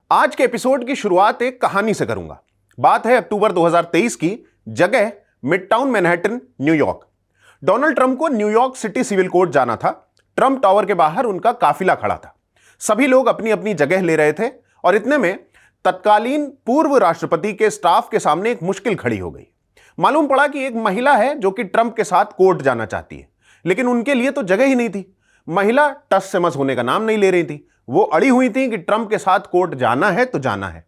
आज के एपिसोड की शुरुआत एक कहानी से करूंगा। बात है अक्टूबर 2023 की, जगह midtown Manhattan, New York. Donald Trump को न्यूयॉर्क सिटी सिविल कोर्ट जाना था। ट्रंप टावर के बाहर उनका काफिला खड़ा था। सभी लोग अपनी अपनी जगह ले रहे थे और इतने में तत्कालीन पूर्व राष्ट्रपति के स्टाफ के सामने एक मुश्किल खड़ी हो गई। मालूम पड़ा कि एक महिला है जो कि ट्रंप के साथ कोर्ट जाना चाहती है, लेकिन उनके लिए तो जगह ही नहीं थी। महिला टस से मस होने का नाम नहीं ले रही थी। वो अड़ी हुई थी कि ट्रंप के साथ कोर्ट जाना है तो जाना है।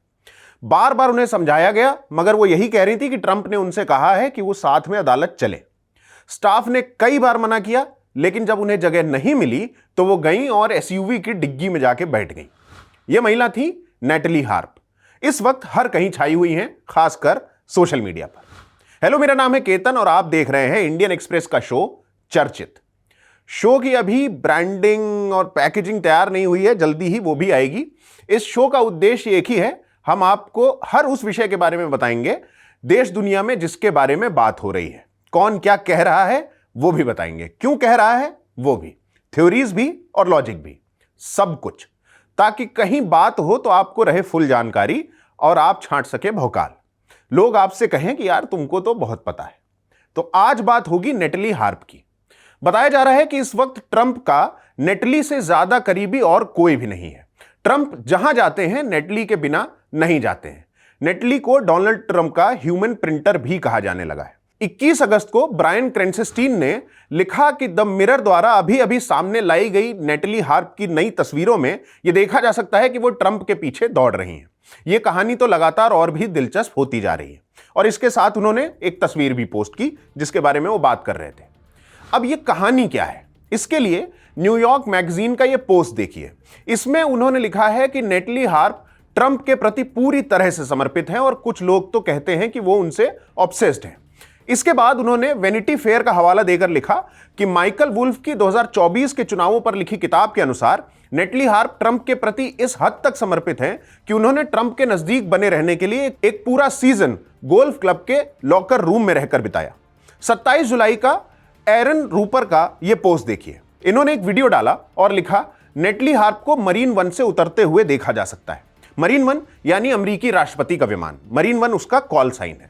बार बार उन्हें समझाया गया, मगर वो यही कह रही थी कि ट्रंप ने उनसे कहा है कि वो साथ में अदालत चले। स्टाफ ने कई बार मना किया, लेकिन जब उन्हें जगह नहीं मिली तो वो गई और एसयूवी की डिग्गी में जाके बैठ गई। ये महिला थी नेटली हार्प। इस वक्त हर कहीं छाई हुई हैं, खासकर सोशल मीडिया पर। हेलो, मेरा नाम है केतन और आप देख रहे हैं इंडियन एक्सप्रेस का शो चर्चित। शो की अभी ब्रांडिंग और पैकेजिंग तैयार नहीं हुई है, जल्दी ही वो भी आएगी। इस शो का उद्देश्य एक ही है, हम आपको हर उस विषय के बारे में बताएंगे देश दुनिया में जिसके बारे में बात हो रही है। कौन क्या कह रहा है वो भी बताएंगे, क्यों कह रहा है वो भी, थ्योरीज भी और लॉजिक भी, सब कुछ, ताकि कहीं बात हो तो आपको रहे फुल जानकारी और आप छांट सके भौकाल। लोग आपसे कहें कि यार तुमको तो बहुत पता है। तो आज बात होगी नेटली हार्प की। बताया जा रहा है कि इस वक्त ट्रंप का नेटली से ज्यादा करीबी और कोई भी नहीं है। ट्रंप जहां जाते हैं नेटली के बिना नहीं जाते हैं। नेटली को डोनाल्ड ट्रंप का ह्यूमन प्रिंटर भी कहा जाने लगा है। 21 अगस्त को ब्रायन क्रेंसेस्टीन ने लिखा कि द मिरर द्वारा अभी अभी सामने लाई गई नेटली हार्प की नई तस्वीरों में यह देखा जा सकता है कि वो ट्रंप के पीछे दौड़ रही हैं। यह कहानी तो लगातार और भी दिलचस्प होती जा रही है। और इसके साथ उन्होंने एक तस्वीर भी पोस्ट की जिसके बारे में वो बात कर रहे थे। अब ये कहानी क्या है, इसके लिए न्यूयॉर्क मैगजीन का ये पोस्ट देखिए। इसमें उन्होंने लिखा है कि नेटली हार्प ट्रंप के प्रति पूरी तरह से समर्पित हैं और कुछ लोग तो कहते हैं कि वो उनसे ऑब्सेस्ड हैं। इसके बाद उन्होंने वेनिटी फेयर का हवाला देकर लिखा कि माइकल वुल्फ की 2024 के चुनावों पर लिखी किताब के अनुसार नेटली हार्प ट्रंप के प्रति इस हद तक समर्पित हैं कि उन्होंने ट्रंप के नजदीक बने रहने के लिए एक पूरा सीजन गोल्फ क्लब के लॉकर रूम में रहकर बिताया। 27 जुलाई का एरन रूपर का यह पोस्ट देखिए। इन्होंने एक वीडियो डाला और लिखा, नेटली हार्प को मरीन वन से उतरते हुए देखा जा सकता है। मरीन वन यानी अमेरिकी राष्ट्रपति का विमान। मरीन वन उसका कॉल साइन है।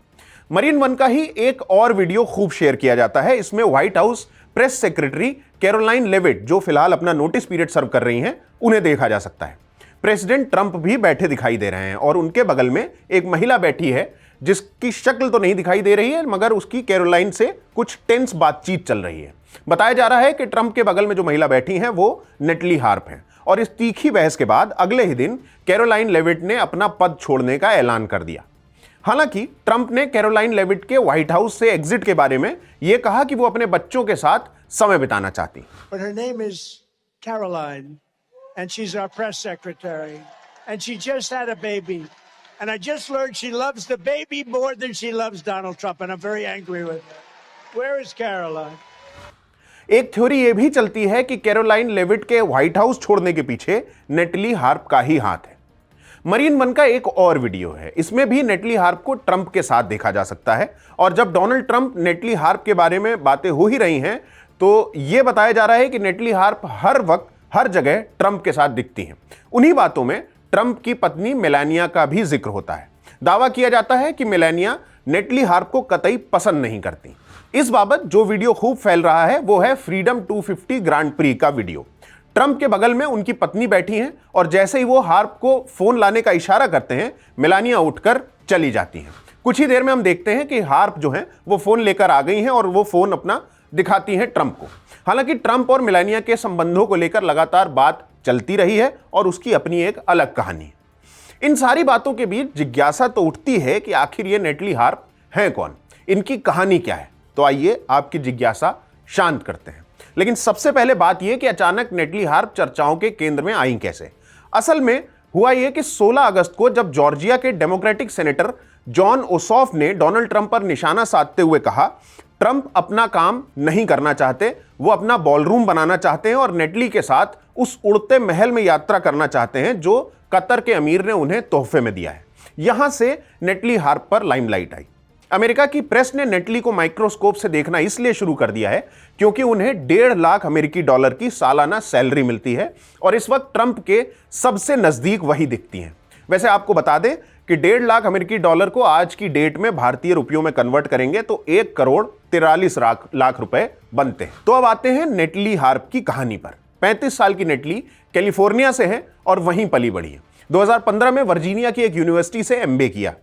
मरीन वन का ही एक और वीडियो खूब शेयर किया जाता है। इसमें White House press secretary Karoline Leavitt, जो फिलहाल अपना नोटिस पीरियड सर्व कर रही हैं, उन्हें देखा जा सकता है। प्रेसिडेंट ट्रंप भी बैठे दिखाई दे रहे हैं और उनके बगल में एक महिला बैठी है जिसकी शक्ल तो नहीं दिखाई दे रही है, मगर उसकी कैरोलाइन से कुछ टेंस बातचीत चल रही है। बताया जा रहा है कि ट्रंप के बगल में जो महिला बैठी हैं वो नेटली हार्प हैं। और इस तीखी बहस के बाद अगले ही दिन कैरोलाइन लेविट ने अपना पद छोड़ने का ऐलान कर दिया। हालांकि ट्रंप ने कैरोलाइन लेविट के व्हाइट हाउस से एग्जिट के बारे में यह कहा कि वो अपने बच्चों के साथ समय बिताना चाहती। But her name is Caroline and she's our press secretary and she just had a baby and I just learned she loves the baby more than she loves Donald Trump and I'm very angry with her. Where is Caroline? एक theory यह भी चलती है कि Caroline Levitt के white house छोड़ने के पीछे नेटली हार्प का ही हाथ है। मरीन वन का एक और वीडियो है। इसमें भी नेटली हार्प को ट्रंप के साथ देखा जा सकता है। और जब डोनाल्ड ट्रंप नेटली हार्प के बारे में बातें हो ही रही हैं तो यह बताया जा रहा है कि नेटली हार्प हर वक्त हर जगह ट्रंप के साथ दिखती हैं। उन्हीं बातों में ट्रंप की पत्नी मेलानिया का भी जिक्र होता है। दावा किया जाता है कि मेलानिया नेटली हार्प को कतई पसंद नहीं करती। इस बाबत जो वीडियो खूब फैल रहा है वो है फ्रीडम 250 ग्रांड प्री का वीडियो। ट्रंप के बगल में उनकी पत्नी बैठी हैं और जैसे ही वो हार्प को फोन लाने का इशारा करते हैं, मेलानिया उठकर चली जाती हैं। कुछ ही देर में हम देखते हैं कि हार्प जो है वो फोन लेकर आ गई हैं और वो फोन अपना दिखाती हैं ट्रंप को। हालांकि ट्रंप और मेलानिया के संबंधों को लेकर लगातार बात चलती रही है और उसकी अपनी एक अलग कहानी है। इन सारी बातों के बीच जिज्ञासा तो उठती है कि आखिर ये नेटली हार्प हैं कौन, इनकी कहानी क्या है। तो आइए आपकी जिज्ञासा शांत करते हैं। लेकिन सबसे पहले बात यह कि अचानक नेटली हार्प चर्चाओं के केंद्र में आई कैसे। असल में हुआ यह कि 16 अगस्त को जब जॉर्जिया के डेमोक्रेटिक सेनेटर जॉन ओसॉफ ने डोनाल्ड ट्रंप पर निशाना साधते हुए कहा, ट्रंप अपना काम नहीं करना चाहते, वो अपना बॉलरूम बनाना चाहते हैं और नेटली के साथ उस उड़ते महल में यात्रा करना चाहते हैं जो कतर के अमीर ने उन्हें तोहफे में दिया है। यहां से नेटली हार्प पर लाइमलाइट आई। अमेरिका की प्रेस ने नेटली को माइक्रोस्कोप से देखना इसलिए शुरू कर दिया है क्योंकि उन्हें 1.5 लाख अमेरिकी डॉलर की सालाना सैलरी मिलती है और इस वक्त ट्रंप के सबसे नजदीक वही दिखती हैं। वैसे आपको बता दें कि 1.5 लाख अमेरिकी डॉलर को आज की डेट में भारतीय रुपयों में कन्वर्ट करेंगे तो 1 करोड़ 43 लाख रुपए बनते हैं। तो अब आते हैं नेटली हार्प की कहानी पर। 35 साल की नेटली कैलिफोर्निया से है और वहीं पली बढ़ी है। 2015 में वर्जीनिया की एक यूनिवर्सिटी से एमबीए किया।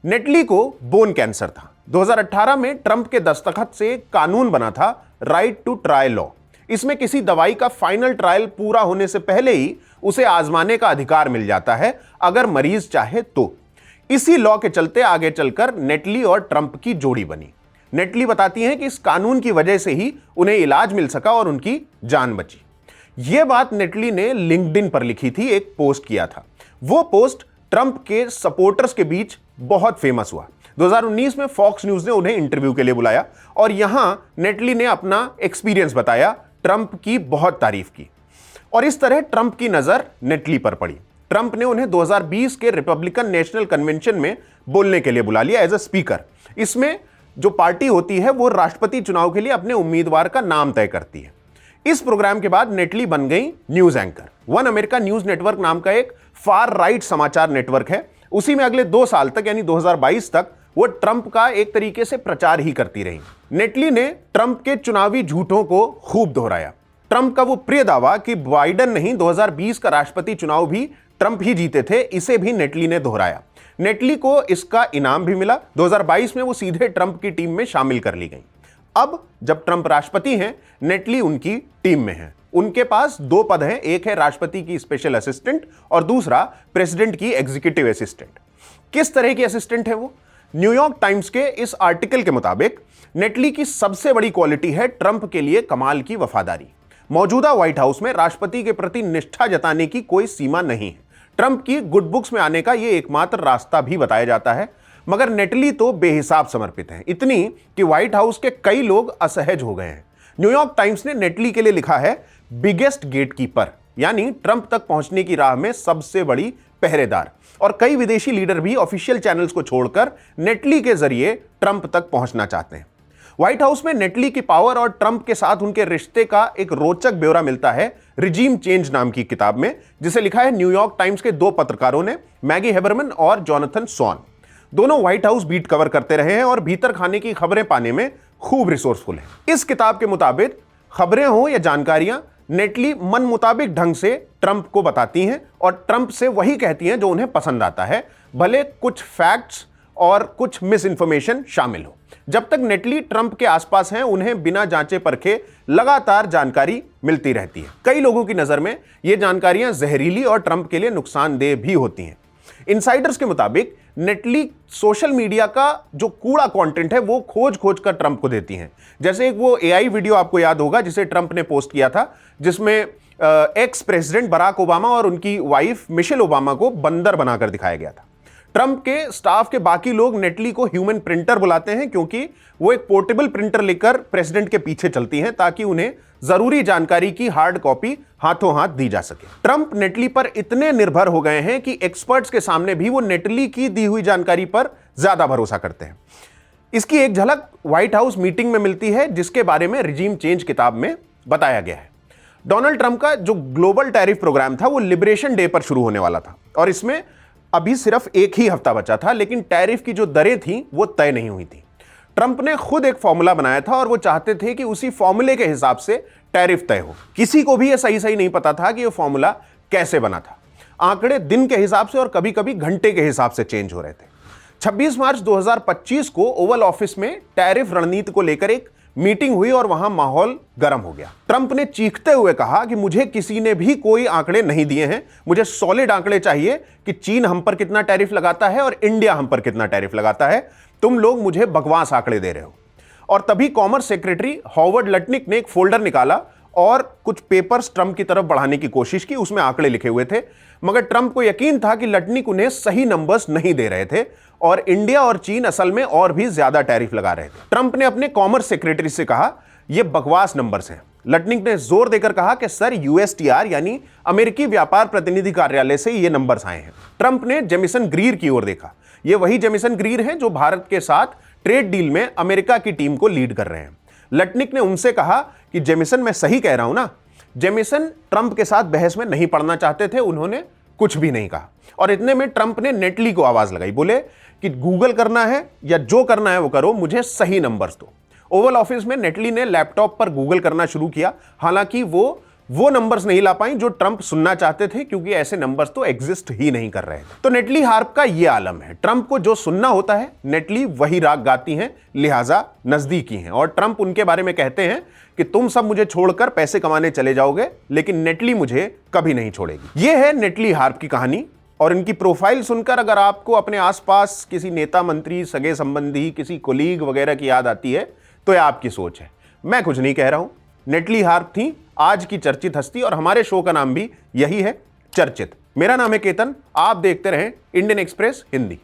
नेटली को बोन कैंसर था। 2018 में ट्रंप के दस्तखत से कानून बना था राइट टू ट्रायल लॉ। इसमें किसी दवाई का फाइनल ट्रायल पूरा होने से पहले ही उसे आजमाने का अधिकार मिल जाता है अगर मरीज चाहे तो। इसी लॉ के चलते आगे चलकर नेटली और ट्रंप की जोड़ी बनी। नेटली बताती हैं कि इस कानून की वजह से ही उन्हें इलाज मिल सका और उनकी जान बची। यह बात नेटली ने लिंक्डइन पर लिखी थी, एक पोस्ट किया था। वो पोस्ट ट्रंप के सपोर्टर्स के बीच बहुत फेमस हुआ। 2019 में फॉक्स न्यूज ने उन्हें इंटरव्यू के लिए बुलाया और यहां नेटली ने अपना एक्सपीरियंस बताया, ट्रंप की बहुत तारीफ की और इस तरह ट्रंप की नजर नेटली पर पड़ी। ट्रंप ने उन्हें 2020 के रिपब्लिकन नेशनल कन्वेंशन में बोलने के लिए बुला लिया एज अ स्पीकर। इसमें जो पार्टी होती है वो राष्ट्रपति चुनाव के लिए अपने उम्मीदवार का नाम तय करती है। इस प्रोग्राम के बाद नेटली बन गई news anchor. One America news network नाम का एक फार राइट समाचार नेटवर्क है, उसी में अगले 2 साल तक यानी 2022 तक वो ट्रंप का एक तरीके से प्रचार ही करती रही। नेटली ने ट्रंप के चुनावी झूठों को खूब दोहराया। ट्रंप का वो प्रिय दावा कि बाइडेन नहीं 2020 का राष्ट्रपति चुनाव भी ट्रंप ही जीते थे, इसे भी नेटली ने दोहराया। नेटली को इसका इनाम भी मिला। 2022 में वो सीधे ट्रंप की टीम में शामिल कर ली गई। अब जब ट्रंप राष्ट्रपति हैं, नेटली उनकी टीम में है। उनके पास 2 पद हैं, एक है राष्ट्रपति की स्पेशल असिस्टेंट और दूसरा प्रेसिडेंट की एग्जीक्यूटिव असिस्टेंट। किस तरह की असिस्टेंट है वो? न्यूयॉर्क टाइम्स के इस आर्टिकल के मुताबिक नेटली की सबसे बड़ी क्वालिटी है ट्रंप के लिए कमाल की वफादारी। मौजूदा व्हाइट हाउस में राष्ट्रपति के प्रति निष्ठा जताने की कोई सीमा नहीं है। ट्रंप की गुड बुक्स में आने का यह एकमात्र रास्ता भी बताया जाता है, मगर नेटली तो बेहिसाब समर्पित है, इतनी कि व्हाइट हाउस के कई लोग असहज हो गए हैं। न्यूयॉर्क टाइम्स ने नेटली के लिए लिखा है बिगेस्ट गेटकीपर, यानी ट्रंप तक पहुंचने की राह में सबसे बड़ी पहरेदार। और कई विदेशी लीडर भी ऑफिशियल चैनल्स को छोड़कर नेटली के जरिए ट्रंप तक पहुंचना चाहते हैं। व्हाइट हाउस में नेटली की पावर और ट्रंप के साथ उनके रिश्ते का एक रोचक ब्यौरा मिलता है रिजीम चेंज नाम की किताब में, जिसे लिखा है न्यूयॉर्क टाइम्स के 2 पत्रकारों ने, मैगी हेबरमैन और जोनाथन स्वॉन। दोनों व्हाइट हाउस बीट कवर करते रहे हैं और भीतर खाने की खबरें पाने में खूब रिसोर्सफुल हैं। इस किताब के मुताबिक खबरें हो या जानकारियां, नेटली मन मुताबिक ढंग से ट्रंप को बताती हैं और ट्रंप से वही कहती हैं जो उन्हें पसंद आता है, भले कुछ फैक्ट्स और कुछ मिस इंफॉर्मेशन शामिल हो। जब तक नेटली ट्रंप के आसपास हैं, उन्हें बिना जांचे परखे लगातार जानकारी मिलती रहती है। कई लोगों की नजर में ये जानकारियां जहरीली और ट्रंप के लिए नुकसानदेह भी होती हैं। इनसाइडर्स के मुताबिक नेटली सोशल मीडिया का जो कूड़ा कंटेंट है वो खोज कर ट्रंप को देती हैं। जैसे एक वो एआई वीडियो आपको याद होगा जिसे ट्रंप ने पोस्ट किया था, जिसमें एक्स प्रेसिडेंट बराक ओबामा और उनकी वाइफ मिशेल ओबामा को बंदर बनाकर दिखाया गया था। ट्रंप के स्टाफ के बाकी लोग नेटली को ह्यूमन प्रिंटर बुलाते हैं, क्योंकि वो एक पोर्टेबल प्रिंटर लेकर प्रेसिडेंट के पीछे चलती हैं ताकि उन्हें जरूरी जानकारी की हार्ड कॉपी हाथों हाथ दी जा सके। ट्रंप नेटली पर इतने निर्भर हो गए हैं कि एक्सपर्ट्स के सामने भी वो नेटली की दी हुई जानकारी पर ज्यादा भरोसा करते हैं। इसकी एक झलक व्हाइट हाउस मीटिंग में मिलती है, जिसके बारे में रिजीम चेंज किताब में बताया गया है। डोनाल्ड ट्रंप का जो ग्लोबल टैरिफ प्रोग्राम था वो लिबरेशन डे पर शुरू होने वाला था और इसमें अभी सिर्फ 1 ही हफ्ता बचा था, लेकिन टैरिफ की जो दरें थी वो तय नहीं हुई थी। ट्रंप ने खुद एक फॉर्मूला बनाया था और वो चाहते थे कि उसी फॉर्मूले के हिसाब से टैरिफ तय हो। किसी को भी ये सही नहीं पता था कि ये फॉर्मूला कैसे बना था। आंकड़े दिन के हिसाब से और कभी कभी घंटे के हिसाब से चेंज हो रहे थे। 26 मार्च 2025 को ओवल ऑफिस में टैरिफ रणनीति को लेकर एक मीटिंग हुई और वहां माहौल गर्म हो गया। ट्रंप ने चीखते हुए कहा कि मुझे किसी ने भी कोई आंकड़े नहीं दिए हैं, मुझे सॉलिड आंकड़े चाहिए कि चीन हम पर कितना टैरिफ लगाता है और इंडिया हम पर कितना टैरिफ लगाता है। तुम लोग मुझे बकवास आंकड़े दे रहे हो। और तभी कॉमर्स सेक्रेटरी हॉवर्ड लटनिक ने एक फोल्डर निकाला और कुछ पेपर्स ट्रंप की तरफ बढ़ाने की कोशिश की। उसमें आंकड़े लिखे हुए थे, मगर ट्रंप को यकीन था कि लटनिक उन्हें सही नंबर्स नहीं दे रहे थे और इंडिया और चीन असल में और भी ज्यादा टैरिफ लगा रहे थे। ट्रंप ने अपने कॉमर्स सेक्रेटरी से कहा, यह बकवास नंबर्स हैं। लटनिक ने जोर देकर कहा कि सर, यूएसटीआर यानी अमेरिकी व्यापार प्रतिनिधि कार्यालय से ये नंबर्स आए हैं। ट्रंप ने जेमिसन ग्रीर की ओर देखा। ये वही जेमिसन ग्रीर हैं जो भारत के साथ ट्रेड डील में अमेरिका की टीम को लीड कर रहे हैं। लटनिक ने उनसे कहा कि जेमिसन, मैं सही कह रहा हूं ना? जेमिसन ट्रंप के साथ बहस में नहीं पड़ना चाहते थे, उन्होंने कुछ भी नहीं कहा। और इतने में ट्रंप ने नेटली को आवाज लगाई, बोले कि गूगल करना है या जो करना है वो करो, मुझे सही नंबर्स दो। ओवल ऑफिस में नेटली ने लैपटॉप पर गूगल करना शुरू किया। हालांकि वो नंबर्स नहीं ला पाई जो ट्रंप सुनना चाहते थे, क्योंकि ऐसे नंबर्स तो एग्जिस्ट ही नहीं कर रहे थे। तो नेटली हार्प का ये आलम है, ट्रंप को जो सुनना होता है नेटली वही राग गाती हैं, लिहाजा नजदीकी हैं। और ट्रंप उनके बारे में कहते हैं कि तुम सब मुझे छोड़कर पैसे कमाने चले जाओगे, लेकिन नेटली मुझे कभी नहीं छोड़ेगी। यह है नेटली हार्प की कहानी। और इनकी प्रोफाइल सुनकर अगर आपको अपने आसपास किसी नेता, मंत्री, सगे संबंधी, किसी कोलीग वगैरह की याद आती है तो यह आपकी सोच है, मैं कुछ नहीं कह रहा हूं। नेटली हार्प थी आज की चर्चित हस्ती और हमारे शो का नाम भी यही है, चर्चित। मेरा नाम है केतन, आप देखते रहें इंडियन एक्सप्रेस हिंदी।